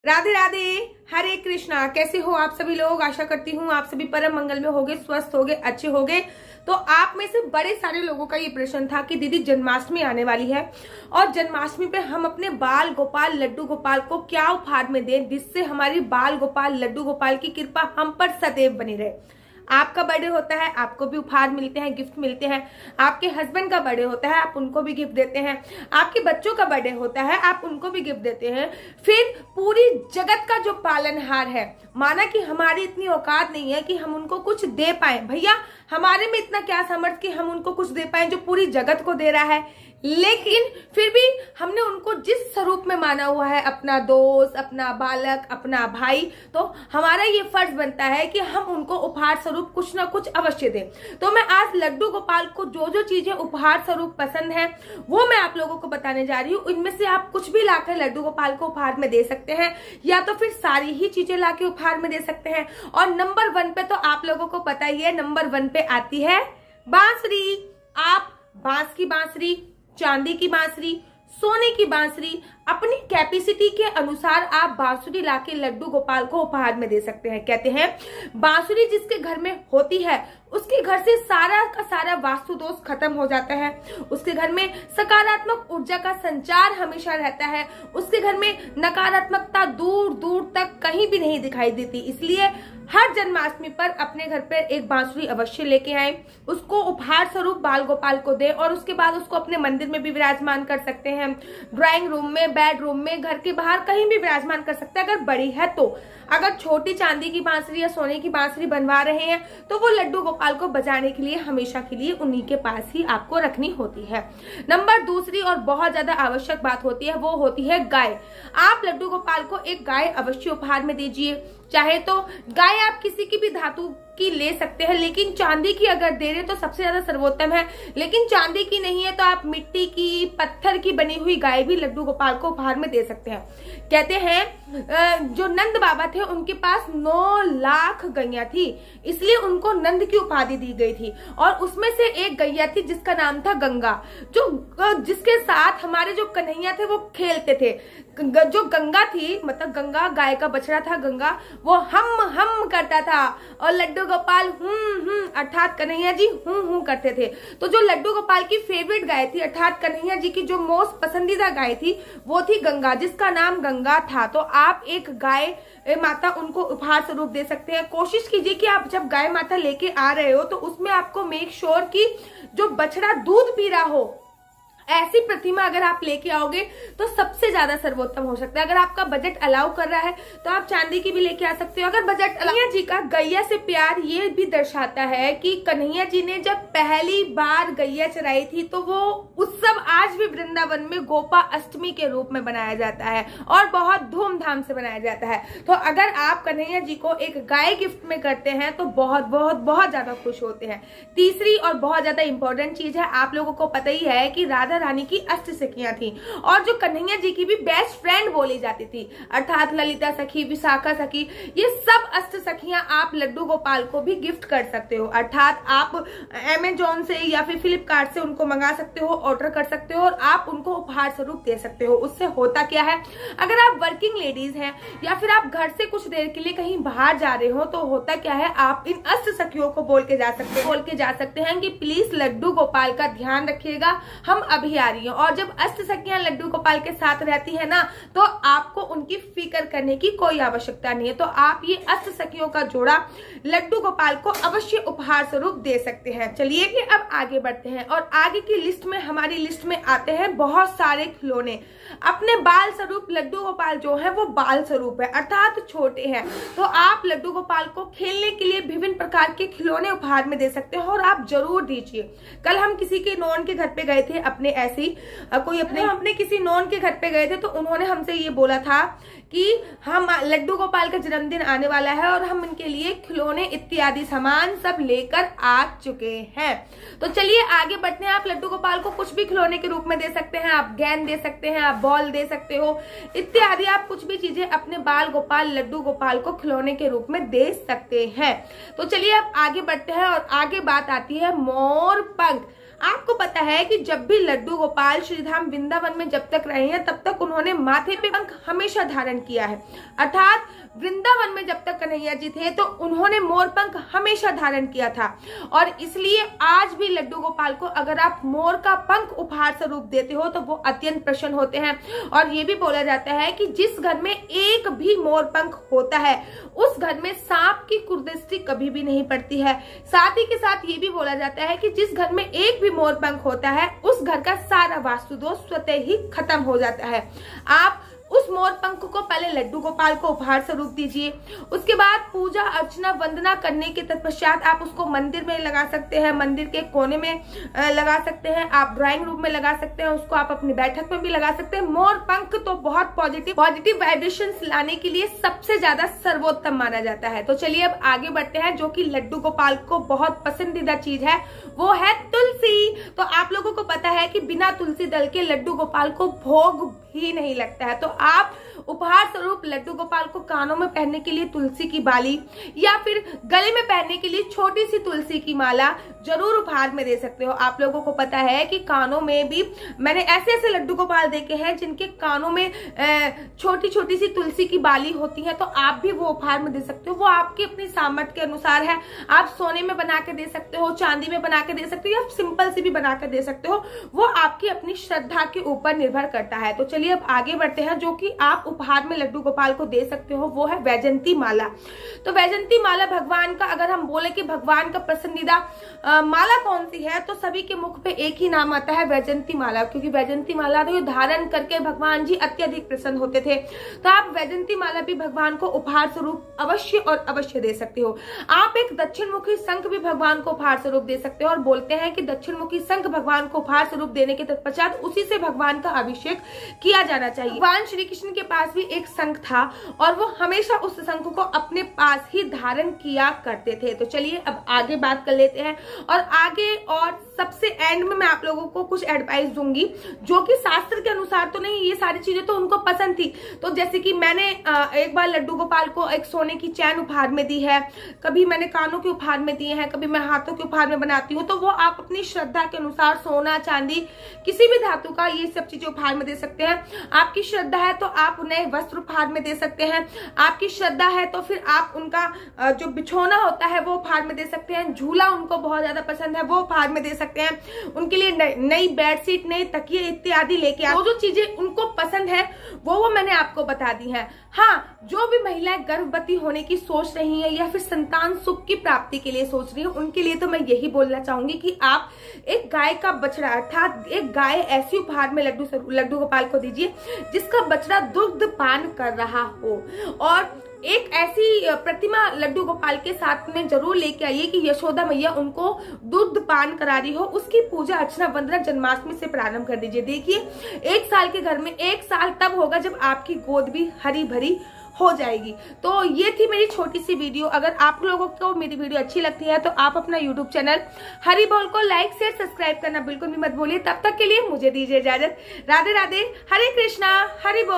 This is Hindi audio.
राधे राधे, हरे कृष्णा। कैसे हो आप सभी लोग? आशा करती हूँ आप सभी परम मंगल में होगे, स्वस्थ होगे, अच्छे होगे। तो आप में से बड़े सारे लोगों का ये प्रश्न था कि दीदी जन्माष्टमी आने वाली है और जन्माष्टमी पे हम अपने बाल गोपाल लड्डू गोपाल को क्या उपहार में दें जिससे हमारी बाल गोपाल लड्डू गोपाल की कृपा हम पर सदैव बनी रहे। आपका बर्थडे होता है, आपको भी उपहार मिलते हैं, गिफ्ट मिलते हैं। आपके हस्बैंड का बर्थडे होता है, आप उनको भी गिफ्ट देते हैं। आपके बच्चों का बर्थडे होता है, आप उनको भी गिफ्ट देते हैं। फिर पूरी जगत का जो पालनहार है, माना कि हमारी इतनी औकात नहीं है कि हम उनको कुछ दे पाए। भैया हमारे में इतना क्या सामर्थ्य कि हम उनको कुछ दे पाए जो पूरी जगत को दे रहा है। लेकिन फिर भी हमने उनको जिस स्वरूप में माना हुआ है, अपना दोस्त, अपना बालक, अपना भाई, तो हमारा ये फर्ज बनता है कि हम उनको उपहार स्वरूप कुछ ना कुछ अवश्य दें। तो मैं आज लड्डू गोपाल को जो जो चीजें उपहार स्वरूप पसंद है वो मैं आप लोगों को बताने जा रही हूँ। इनमें से आप कुछ भी लाकर लड्डू गोपाल को उपहार में दे सकते हैं या तो फिर सारी ही चीजें लाके उपहार में दे सकते हैं। और नंबर 1 पे तो आप लोगों को पता ही है, नंबर 1 पे आती है बांसुरी। आप बांस की बांसुरी, चांदी की बांसुरी, सोने की बांसुरी, अपनी कैपेसिटी के अनुसार आप बांसुरी लाके लड्डू गोपाल को उपहार में दे सकते हैं। कहते हैं बांसुरी जिसके घर में होती है उसके घर से सारा का सारा वास्तु दोष खत्म हो जाता है। उसके घर में सकारात्मक ऊर्जा का संचार हमेशा रहता है। उसके घर में नकारात्मकता दूर दूर तक कहीं भी नहीं दिखाई देती। इसलिए हर जन्माष्टमी पर अपने घर पर एक बांसुरी अवश्य लेके आए, उसको उपहार स्वरूप बाल गोपाल को दे और उसके बाद उसको अपने मंदिर में भी विराजमान कर सकते हैं, ड्राइंग रूम में, बेडरूम में, घर के बाहर कहीं भी विराजमान कर सकते हैं अगर बड़ी है तो। अगर छोटी चांदी की बांसुरी या सोने की बांसुरी बनवा रहे हैं तो वो लड्डू गोपाल को बजाने के लिए हमेशा के लिए उन्हीं के पास ही आपको रखनी होती है। नंबर 2 और बहुत ज्यादा आवश्यक बात होती है, वो होती है गाय। आप लड्डू गोपाल को एक गाय अवश्य उपहार में दीजिए। चाहे तो गाय आप किसी की भी धातु की ले सकते हैं, लेकिन चांदी की अगर दे रहे तो सबसे ज्यादा सर्वोत्तम है। लेकिन चांदी की नहीं है तो आप मिट्टी की, पत्थर की बनी हुई गाय भी लड्डू गोपाल को उपहार में दे सकते हैं। कहते हैं जो नंद बाबा थे उनके पास 9 लाख गैया थी, इसलिए उनको नंद की उपाधि दी गई थी। और उसमें से एक गैया थी जिसका नाम था गंगा, जिसके साथ हमारे जो कन्हैया थे वो खेलते थे। जो गंगा थी, मतलब गंगा गाय का बछड़ा था गंगा, वो हम करता था और लड्डू गोपाल अर्थात कन्हैया जी हूं करते थे। तो जो लड्डू गोपाल की फेवरेट गाय थी अर्थात कन्हैया जी की जो मोस्ट पसंदीदा गाय थी वो थी गंगा, जिसका नाम गंगा था। तो आप एक गाय माता उनको उपहार स्वरूप दे सकते हैं। कोशिश कीजिए कि आप जब गाय माता लेके आ रहे हो तो उसमें आपको मेक श्योर कि जो बछड़ा दूध पी रहा हो ऐसी प्रतिमा अगर आप लेके आओगे तो सबसे ज्यादा सर्वोत्तम हो सकता है। अगर आपका बजट अलाउ कर रहा है तो आप चांदी की भी लेके आ सकते हो। अगर बजट, कन्हैया जी का गैया से प्यार ये भी दर्शाता है कि कन्हैया जी ने जब पहली बार गैया चराई थी तो वो उत्सव आज भी वृंदावन में गोपा अष्टमी के रूप में बनाया जाता है और बहुत धूमधाम से बनाया जाता है। तो अगर आप कन्हैया जी को एक गाय गिफ्ट में करते हैं तो बहुत बहुत बहुत ज्यादा खुश होते हैं। तीसरी और बहुत ज्यादा इंपॉर्टेंट चीज है, आप लोगों को पता ही है कि राधा रानी की अष्ट सखियां थी और जो कन्हैया जी की भी बेस्ट फ्रेंड बोली जाती थी अर्थात ललिता सखी, विशाखा सखी, ये सब अष्ट सखियां आप लड्डू गोपाल को भी गिफ्ट कर सकते हो। अर्थात आप अमेजोन से या फिर फ्लिपकार्ट से उनको मंगा सकते हो, ऑर्डर कर सकते हो और आप उनको उपहार स्वरूप दे सकते हो। उससे होता क्या है, अगर आप वर्किंग लेडीज हैं या फिर आप घर से कुछ देर के लिए कहीं बाहर जा रहे हो तो होता क्या है, आप इन अष्ट सखियों को बोल के जा सकते हैं कि प्लीज लड्डू गोपाल का ध्यान रखिएगा, हम अभी आ रही है। और जब अष्ट सखियां लड्डू गोपाल के साथ रहती है ना तो आपको उनकी फिक्र करने की कोई आवश्यकता नहीं है। तो आप ये अष्ट सखियों का जोड़ा लड्डू गोपाल को अवश्य उपहार स्वरूप दे सकते हैं। चलिए कि अब आगे बढ़ते हैं और आगे की लिस्ट में, हमारी लिस्ट में आते हैं बहुत सारे खिलौने। अपने बाल स्वरूप लड्डू गोपाल जो है वो बाल स्वरूप है अर्थात छोटे हैं, तो आप लड्डू गोपाल को खेलने के लिए विभिन्न प्रकार के खिलौने उपहार में दे सकते हो और आप जरूर दीजिए। कल हम किसी के नॉन के घर पे गए थे, अपने ऐसी अपने किसी नॉन के घर पे गए थे तो उन्होंने हमसे ये बोला था कि हम लड्डू गोपाल का जन्मदिन आने वाला है और हम इनके लिए खिलौने इत्यादि सामान सब लेकर आ चुके हैं। तो चलिए आगे बढ़ते हैं। आप लड्डू गोपाल को कुछ भी खिलौने के रूप में दे सकते हैं, आप गेंद दे सकते हैं, आप बॉल दे सकते हो इत्यादि, आप कुछ भी चीजें अपने बाल गोपाल लड्डू गोपाल को खिलौने के रूप में दे सकते हैं। तो चलिए अब आगे बढ़ते हैं और आगे बात आती है मोर पंख। आपको पता है कि जब भी लड्डू गोपाल श्रीधाम वृंदावन में जब तक रहे हैं तब तक उन्होंने माथे पे पंख हमेशा धारण किया है। अर्थात वृंदावन में जब तक कन्हैया जी थे तो उन्होंने मोर पंख हमेशा धारण किया था, और इसलिए आज भी लड्डू गोपाल को अगर आप मोर का पंख उपहार स्वरूप देते हो तो वो अत्यंत प्रसन्न होते हैं। और ये भी बोला जाता है कि जिस घर में एक भी मोर पंख होता है उस घर में सांप की कुदृष्टि कभी भी नहीं पड़ती है। साथ ही के साथ ये भी बोला जाता है कि जिस घर में एक भी मोर पंख होता है उस घर का सारा वास्तु दोष स्वतः ही खत्म हो जाता है। आप उस मोर पंख को पहले लड्डू गोपाल को उपहार स्वरूप दीजिए, उसके बाद पूजा अर्चना वंदना करने के तत्पश्चात आप उसको मंदिर में लगा सकते हैं, मंदिर के कोने में लगा सकते हैं, आप ड्राइंग रूम में लगा सकते हैं, उसको आप अपनी बैठक में भी लगा सकते हैं। मोर पंख तो बहुत पॉजिटिव वाइब्रेशंस लाने के लिए सबसे ज्यादा सर्वोत्तम माना जाता है। तो चलिए अब आगे बढ़ते हैं। जो कि लड्डू गोपाल को बहुत पसंदीदा चीज है वो है तुलसी। तो आप लोगों को पता है कि बिना तुलसी दल के लड्डू गोपाल को भोग ही नहीं लगता है। तो आप उपहार स्वरूप लड्डू गोपाल को कानों में पहनने के लिए तुलसी की बाली या फिर गले में पहनने के लिए छोटी सी तुलसी की माला जरूर उपहार में दे सकते हो। आप लोगों को पता है कि कानों में भी मैंने ऐसे ऐसे लड्डू गोपाल देखे हैं जिनके कानों में छोटी छोटी सी तुलसी की बाली होती है, तो आप भी वो उपहार में दे सकते हो। वो आपकी अपनी सामर्थ्य के अनुसार है। आप सोने में बना के दे सकते हो, चांदी में बना के दे सकते हो, या सिंपल से भी बना के दे सकते हो। वो आपकी अपनी श्रद्धा के ऊपर निर्भर करता है। तो चलिए अब आगे बढ़ते हैं। जो कि आप उपहार में लड्डू गोपाल को दे सकते हो वो है वैजंती माला। तो वैजंती माला भगवान का, अगर हम बोले कि भगवान का पसंदीदा माला कौन सी है तो सभी के मुख पे एक ही नाम आता है, वैजंती माला। क्योंकि वैजंती माला को धारण करके भगवान जी अत्यधिक प्रसन्न होते थे। तो आप वैजंती माला भी भगवान को उपहार स्वरूप अवश्य और अवश्य दे सकते हो। आप एक दक्षिण मुखी शंख भी भगवान को उपहार स्वरूप दे सकते हो, और बोलते हैं कि दक्षिण मुखी शंख भगवान को उपहार स्वरूप देने के तत्पश्चात उसी से भगवान का अभिषेक किया जाना चाहिए। भगवान श्री कृष्ण के पास भी एक शंख था और वो हमेशा उस शंख को अपने पास ही धारण किया करते थे। तो चलिए अब आगे बात कर लेते हैं। और आगे और सबसे एंड में मैं आप लोगों को कुछ एडवाइस दूंगी जो कि शास्त्र के अनुसार तो नहीं, ये सारी चीजें तो उनको पसंद थी। तो जैसे कि मैंने एक बार लड्डू गोपाल को एक सोने की चैन उपहार में दी है, कभी मैंने कानों के उपहार में दिए हैं, कभी मैं हाथों के उपहार में बनाती हूँ। तो वो आप अपनी श्रद्धा के अनुसार सोना चांदी किसी भी धातु का ये सब चीजें उपहार में दे सकते हैं। आपकी श्रद्धा है तो आप उन्हें वस्त्र उपहार में दे सकते हैं। आपकी श्रद्धा है तो फिर आप उनका जो बिछोना होता है वो उपहार में दे सकते हैं। झूला उनको बहुत ज्यादा पसंद है वो उपहार में दे सकते हैं। उनके लिए नई बेडशीट, नए तकिए इत्यादि लेके आप जो चीजें उनको पसंद है वो मैंने आपको बता दी है। हाँ, जो भी महिलाएं गर्भवती होने की सोच रही हैं या फिर संतान सुख की प्राप्ति के लिए सोच रही हैं उनके लिए तो मैं यही बोलना चाहूंगी कि आप एक गाय का बछड़ा अर्थात एक गाय ऐसी उपहार में लड्डू गोपाल को दीजिए जिसका बछड़ा दुग्ध पान कर रहा हो। और एक ऐसी प्रतिमा लड्डू गोपाल के साथ में जरूर लेके आइए कि यशोदा मैया उनको दूध पान करा रही हो। उसकी पूजा अर्चना वंदना जन्माष्टमी से प्रारंभ कर दीजिए। देखिए, एक साल के घर में एक साल तब होगा जब आपकी गोद भी हरी भरी हो जाएगी। तो ये थी मेरी छोटी सी वीडियो। अगर आप लोगों को मेरी वीडियो अच्छी लगती है तो आप अपना यूट्यूब चैनल हरि बोल को लाइक शेयर सब्सक्राइब करना बिल्कुल भी मत भूलिए। तब तक के लिए मुझे दीजिए इजाजत। राधे राधे, हरे कृष्णा, हरि बोल।